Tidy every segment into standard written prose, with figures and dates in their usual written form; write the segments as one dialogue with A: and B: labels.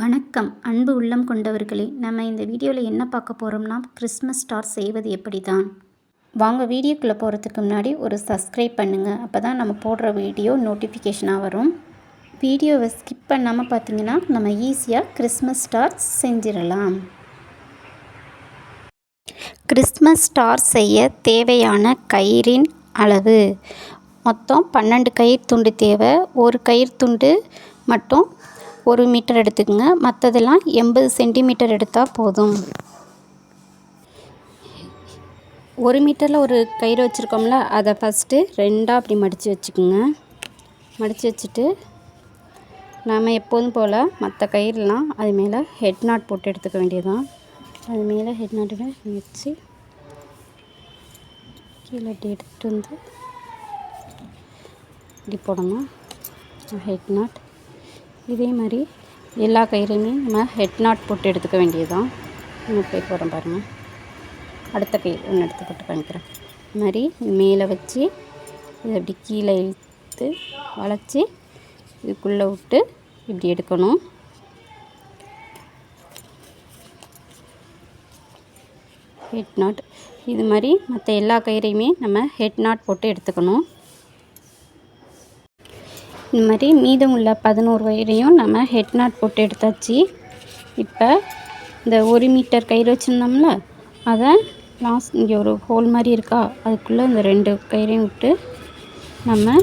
A: வணக்கம் அன்பு உள்ளம் கொண்டவர்களே, நம்ம இந்த வீடியோவில் என்ன பார்க்க போகிறோம்னா கிறிஸ்மஸ் ஸ்டார் செய்வது எப்படி தான். வாங்க வீடியோக்குள்ளே போகிறதுக்கு முன்னாடி ஒரு சப்ஸ்கிரைப் பண்ணுங்கள். அப்போ தான் நம்ம போடுற வீடியோ நோட்டிஃபிகேஷனாக வரும். வீடியோவை ஸ்கிப் பண்ணாமல் பார்த்தீங்கன்னா நம்ம ஈஸியாக கிறிஸ்மஸ் ஸ்டார் செஞ்சிடலாம். கிறிஸ்மஸ் ஸ்டார் செய்ய தேவையான கயிறின் அளவு மொத்தம் 12 கயிறு துண்டு தேவை. ஒரு கயிறு துண்டு மட்டும் 1 மீட்டர் எடுத்துக்கோங்க. மற்றதெல்லாம் 80 சென்டிமீட்டர் எடுத்தால் போதும். 1 மீட்டரில் ஒரு கயிறு வச்சுருக்கோம்ல, அதை ஃபஸ்ட்டு 2ஆக அப்படி மடித்து வச்சுக்கோங்க. மடித்து வச்சுட்டு நாம் எப்போதும் போல் மற்ற கயிறுலாம் அது மேலே ஹெட் நாட் போட்டு எடுத்துக்க வேண்டியதுதான். அது மேலே ஹெட் நாட்டோட வச்சு கீழே அப்படி எடுத்துகிட்டு வந்து இப்படி போடணும் ஹெட் நாட். இதே மாதிரி எல்லா கயிறுமே நம்ம ஹெட் நாட் போட்டு எடுத்துக்க வேண்டியதுதான். இன்னும் போய் போகிறோம் பாருங்கள். அடுத்த கயிறு ஒன்று எடுத்து போட்டு காமிக்கிறேன். இது மாதிரி மேலே வச்சு இதை அப்படி கீழே இழுத்து வளைச்சி இதுக்குள்ளே விட்டு இப்படி எடுக்கணும். ஹெட் நாட் இது மாதிரி மற்ற எல்லா கயிறையுமே நம்ம ஹெட் நாட் போட்டு எடுத்துக்கணும். இந்த மாதிரி மீதம் உள்ள 11 வயரையும் நம்ம ஹெட் நாட் போட்டு எடுத்தாச்சு. இப்போ இந்த 1 மீட்டர் கயிறு வச்சுருந்தோம்ல, அதை லாஸ்ட் இங்கே ஒரு ஹோல் மாதிரி இருக்கா, அதுக்குள்ளே இந்த 2 கயிறையும் விட்டு நம்ம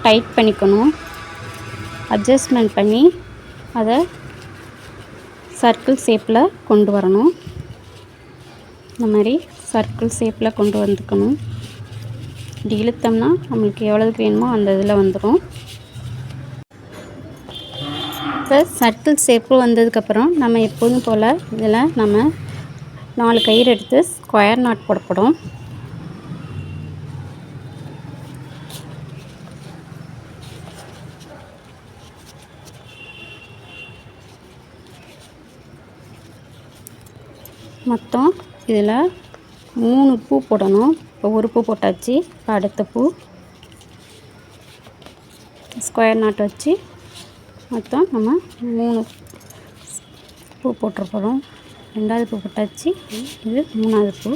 A: டைட் பண்ணிக்கணும். அட்ஜஸ்ட்மெண்ட் பண்ணி அதை சர்க்கிள் ஷேப்பில் கொண்டு வரணும். இந்த மாதிரி சர்க்கிள் ஷேப்பில் கொண்டு வந்துக்கணும். இப்படி இழுத்தோம்னா நம்மளுக்கு எவ்வளோக்கு வேணுமோ அந்த இதில் வந்துடும். இப்போ சர்க்கிள் ஷேப்பு வந்ததுக்கப்புறம் நம்ம எப்போதும் போல் இதில் நம்ம 4 கயிறு எடுத்து ஸ்கொயர் நாட் போடப்படும். மொத்தம் இதில் 3 பூ போடணும். இப்போ ஒரு பூ போட்டாச்சு. இப்போ அடுத்த பூ ஸ்கொயர் நாட் வச்சு மொத்தம் நம்ம 3 பூ போட்டுருப்போம். 2வது பூ போட்டாச்சு. இது 3வது பூ.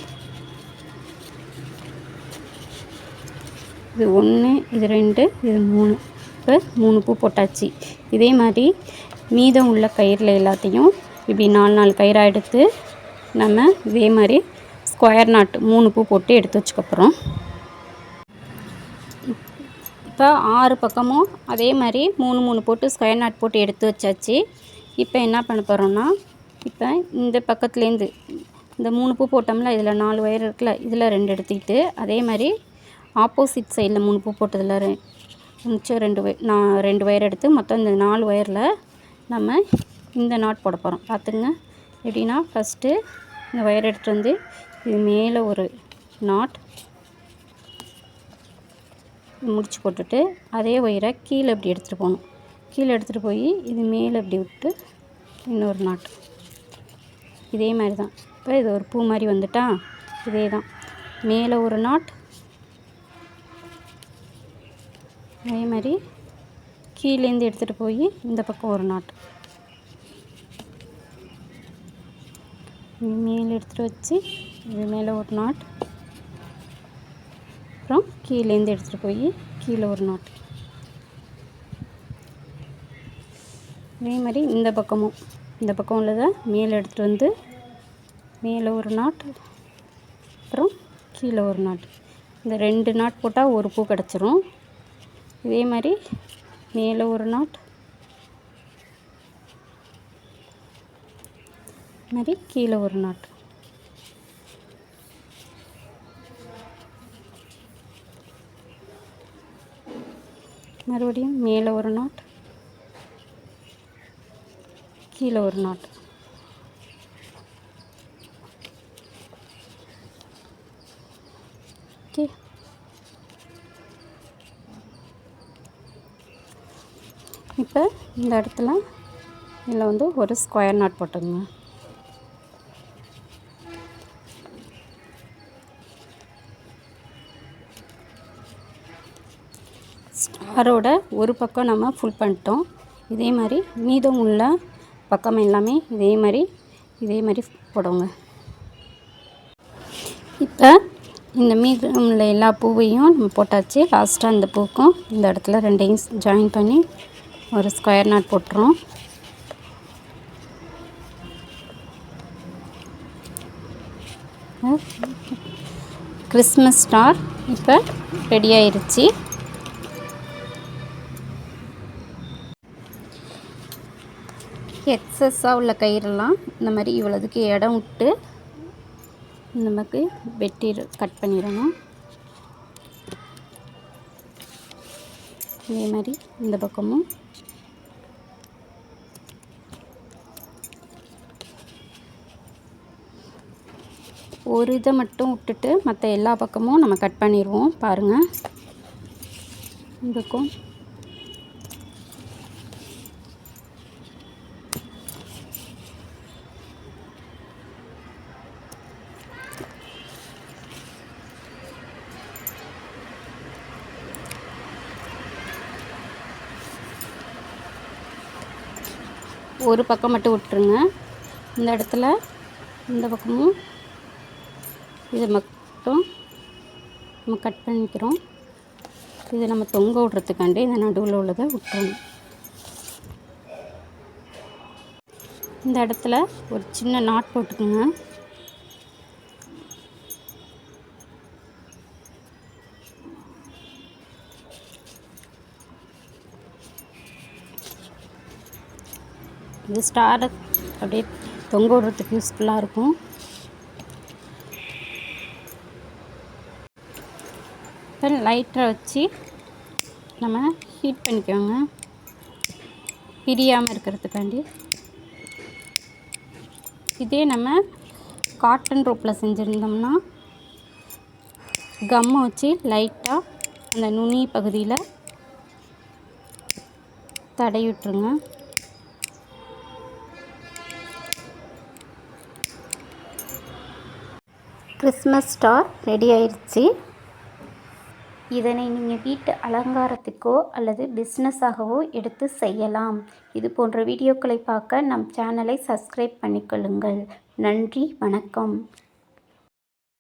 A: இது 1, இது 2, இது 3. இப்போ 3 பூ போட்டாச்சு. இதே மாதிரி மீதம் உள்ள கயிறில் எல்லாத்தையும் இப்படி 4 கயிறாக எடுத்து நம்ம இதே மாதிரி ஸ்கொயர் நாட் 3 பூ போட்டு எடுத்து வச்சுக்கப்புறம் இப்போ 6 பக்கமும் அதே மாதிரி 3 போட்டு ஸ்கொயர் நாட் போட்டு எடுத்து வச்சாச்சு. இப்போ என்ன பண்ண போகிறோம்னா, இப்போ இந்த பக்கத்துலேருந்து இந்த 3 பூ போட்டோம்ல, இதில் 4 ஒயர் இருக்குல்ல, இதில் 2 எடுத்துக்கிட்டு அதே மாதிரி ஆப்போசிட் சைடில் 3 பூ போட்டதில் மிச்சம் 2 ஒயர் எடுத்து மொத்தம் இந்த 4 ஒயரில் நம்ம இந்த நாட் போட போகிறோம். பார்த்துங்க எப்படின்னா, ஃபஸ்ட்டு இந்த ஒயர் எடுத்துகிட்டு வந்து இது மேலே ஒரு நாட் முடிச்சு போட்டுட்டு அதே ஒயரை கீழே இப்படி எடுத்துகிட்டு போகணும். கீழே எடுத்துகிட்டு போய் இது மேலே இப்படி விட்டு இன்னொரு நாட். இதே மாதிரி தான். இப்போ இது ஒரு பூ மாதிரி வந்துட்டா, இதே தான் மேலே ஒரு நாட், அதே மாதிரி கீழேருந்து எடுத்துகிட்டு போய் இந்த பக்கம் ஒரு நாட், மேலே எடுத்துகிட்டு வச்சு இது மேலே ஒரு நாட், அப்புறம் கீழேருந்து எடுத்துகிட்டு போய் கீழே ஒரு நாட். அதே மாதிரி இந்த பக்கம் உள்ளதை மேலே எடுத்துகிட்டு வந்து மேலே ஒரு நாட், அப்புறம் கீழே ஒரு நாட். இந்த 2 நாட் போட்டால் ஒரு பூ கிடச்சிரும். இதே மாதிரி மேலே ஒரு நாட், மாதிரி கீழே ஒரு நாட். மறுபடியும் மேலே ஒரு நாட், கீழே ஒரு நாட். ஓகே, இப்போ இந்த இடத்துல இதில் வந்து ஒரு ஸ்கொயர் நாட் போட்டுங்க. ஸ்டாரோட ஒரு பக்கம் நம்ம ஃபுல் பண்ணிட்டோம். இதே மாதிரி மீதம் உள்ள பக்கம் எல்லாமே இதே மாதிரி போடுங்க. இப்போ இந்த மீதம் உள்ள எல்லா பூவையும் நம்ம போட்டாச்சு. லாஸ்ட்டாக இந்த பூக்கும் இந்த இடத்துல ரெண்டையும் ஜாயின் பண்ணி ஒரு ஸ்கொயர் நாட் போட்டுரும். கிறிஸ்மஸ் ஸ்டார் இப்போ ரெடி ஆயிருச்சு. எக்ஸஸாக உள்ள கயிறெல்லாம் இந்த மாதிரி இவ்வளோதுக்கு இடம் விட்டு இந்த மாதிரி வெட்டி கட் பண்ணிடணும். இதே மாதிரி இந்த பக்கமும் ஒரு இதை மட்டும் விட்டுட்டு மற்ற எல்லா பக்கமும் நம்ம கட் பண்ணிடுவோம். பாருங்கள், இந்த பக்கம் ஒரு பக்கம் மட்டும் விட்டுருங்க. இந்த இடத்துல இந்த பக்கமும் இதை மட்டும் நம்ம கட் பண்ணிக்கிறோம். இதை நம்ம தொங்க விட்றதுக்காண்டி இந்த நடுவில் உள்ளதை விட்டுறணும். இந்த இடத்துல ஒரு சின்ன நாட் போட்டுக்கோங்க. இது ஸ்டாரை அப்படியே தொங்க விடுறதுக்கு யூஸ்ஃபுல்லாக இருக்கும். இப்போ லைட்டரை வச்சு நம்ம ஹீட் பண்ணிக்கோங்க, பிரியாமல் இருக்கிறதுக்காண்டி. இதே நம்ம காட்டன் ரோப்பில் செஞ்சுருந்தோம்னா கம்மை வச்சு லைட்டாக அந்த நுனி பகுதியில் தடவி விட்டுருங்க. கிறிஸ்மஸ் ஸ்டார் ரெடி ஆயிடுச்சு. இதனை நீங்கள் வீட்டு அலங்காரத்துக்கோ அல்லது பிஸ்னஸாகவோ எடுத்து செய்யலாம். இது போன்ற வீடியோக்களை பார்க்க நம் சேனலை சப்ஸ்கிரைப் பண்ணிக்கொள்ளுங்கள். நன்றி, வணக்கம்.